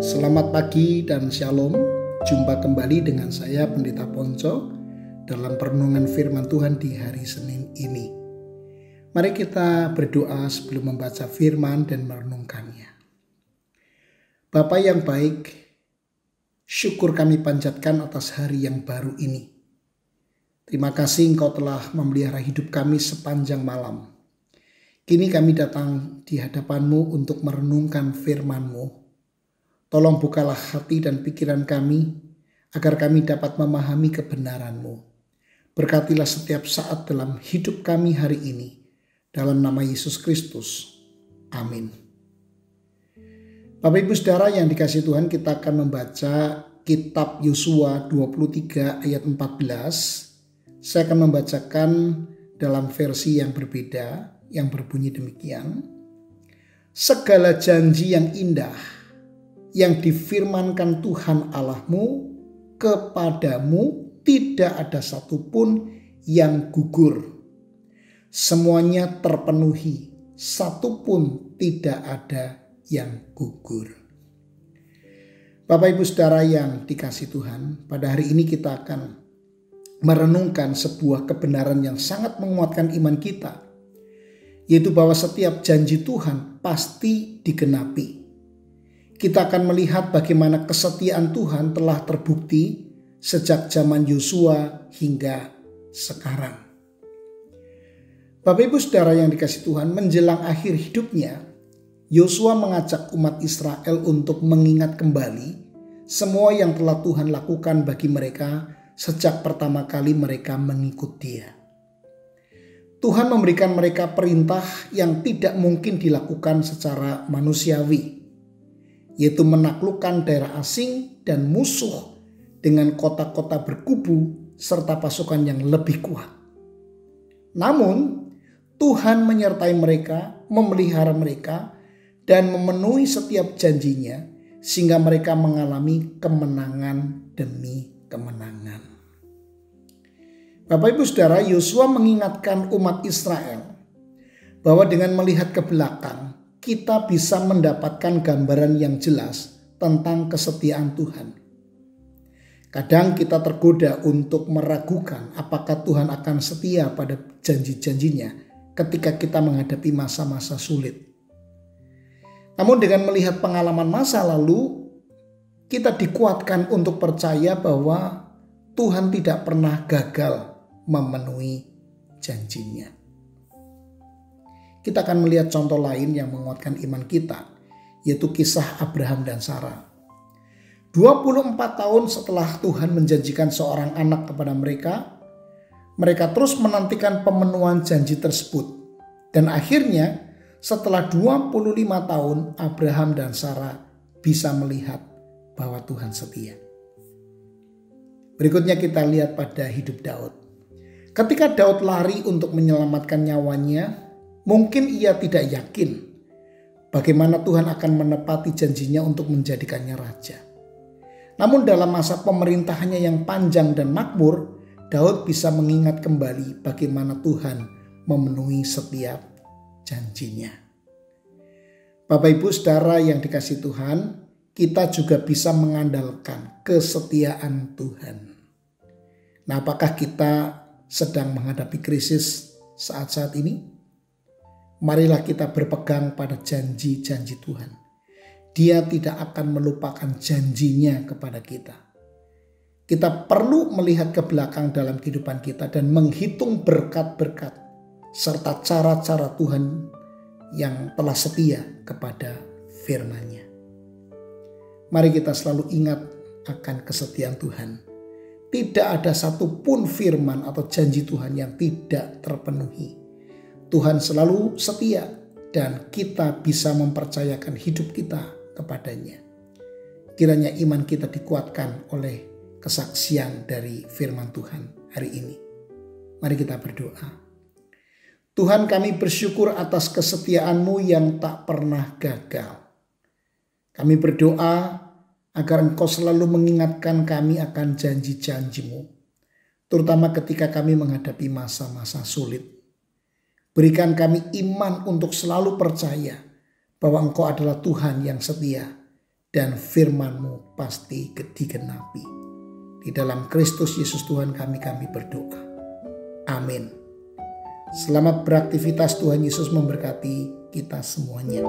Selamat pagi dan shalom. Jumpa kembali dengan saya Pendeta Ponco dalam perenungan firman Tuhan di hari Senin ini. Mari kita berdoa sebelum membaca firman dan merenungkannya. Bapa yang baik, syukur kami panjatkan atas hari yang baru ini. Terima kasih Engkau telah memelihara hidup kami sepanjang malam. Kini kami datang di hadapan-Mu untuk merenungkan firman-Mu. Tolong bukalah hati dan pikiran kami, agar kami dapat memahami kebenaran-Mu. Berkatilah setiap saat dalam hidup kami hari ini. Dalam nama Yesus Kristus. Amin. Bapak Ibu Saudara yang dikasihi Tuhan, kita akan membaca kitab Yosua 23 ayat 14. Saya akan membacakan dalam versi yang berbeda, yang berbunyi demikian. Segala janji yang indah yang difirmankan Tuhan Allahmu kepadamu tidak ada satupun yang gugur. Semuanya terpenuhi, satupun tidak ada yang gugur. Bapak Ibu Saudara yang dikasihi Tuhan, pada hari ini kita akan merenungkan sebuah kebenaran yang sangat menguatkan iman kita, yaitu bahwa setiap janji Tuhan pasti digenapi. Kita akan melihat bagaimana kesetiaan Tuhan telah terbukti sejak zaman Yosua hingga sekarang. Bapak Ibu Saudara yang dikasihi Tuhan, menjelang akhir hidupnya, Yosua mengajak umat Israel untuk mengingat kembali semua yang telah Tuhan lakukan bagi mereka sejak pertama kali mereka mengikut Dia. Tuhan memberikan mereka perintah yang tidak mungkin dilakukan secara manusiawi, yaitu menaklukkan daerah asing dan musuh dengan kota-kota berkubu serta pasukan yang lebih kuat. Namun, Tuhan menyertai mereka, memelihara mereka, dan memenuhi setiap janjinya sehingga mereka mengalami kemenangan demi kemenangan. Bapak Ibu Saudara, Yosua mengingatkan umat Israel bahwa dengan melihat ke belakang, kita bisa mendapatkan gambaran yang jelas tentang kesetiaan Tuhan. Kadang kita tergoda untuk meragukan apakah Tuhan akan setia pada janji-janjinya ketika kita menghadapi masa-masa sulit. Namun dengan melihat pengalaman masa lalu, kita dikuatkan untuk percaya bahwa Tuhan tidak pernah gagal memenuhi janjinya. Kita akan melihat contoh lain yang menguatkan iman kita, yaitu kisah Abraham dan Sarah. 24 tahun setelah Tuhan menjanjikan seorang anak kepada mereka, mereka terus menantikan pemenuhan janji tersebut. Dan akhirnya setelah 25 tahun Abraham dan Sarah bisa melihat bahwa Tuhan setia. Berikutnya kita lihat pada hidup Daud. Ketika Daud lari untuk menyelamatkan nyawanya, mungkin ia tidak yakin bagaimana Tuhan akan menepati janjinya untuk menjadikannya raja. Namun dalam masa pemerintahannya yang panjang dan makmur, Daud bisa mengingat kembali bagaimana Tuhan memenuhi setiap janjinya. Bapak Ibu Saudara yang dikasihi Tuhan, kita juga bisa mengandalkan kesetiaan Tuhan. Nah, apakah kita sedang menghadapi krisis saat-saat ini? Marilah kita berpegang pada janji-janji Tuhan. Dia tidak akan melupakan janjinya kepada kita. Kita perlu melihat ke belakang dalam kehidupan kita dan menghitung berkat-berkat serta cara-cara Tuhan yang telah setia kepada firman-Nya. Mari kita selalu ingat akan kesetiaan Tuhan. Tidak ada satupun firman atau janji Tuhan yang tidak terpenuhi. Tuhan selalu setia dan kita bisa mempercayakan hidup kita kepadanya. Kiranya iman kita dikuatkan oleh kesaksian dari firman Tuhan hari ini. Mari kita berdoa. Tuhan, kami bersyukur atas kesetiaan-Mu yang tak pernah gagal. Kami berdoa agar Engkau selalu mengingatkan kami akan janji-janji-Mu, terutama ketika kami menghadapi masa-masa sulit. Berikan kami iman untuk selalu percaya bahwa Engkau adalah Tuhan yang setia dan firman-Mu pasti digenapi. Di dalam Kristus Yesus Tuhan kami berdoa. Amin. Selamat beraktivitas, Tuhan Yesus memberkati kita semuanya.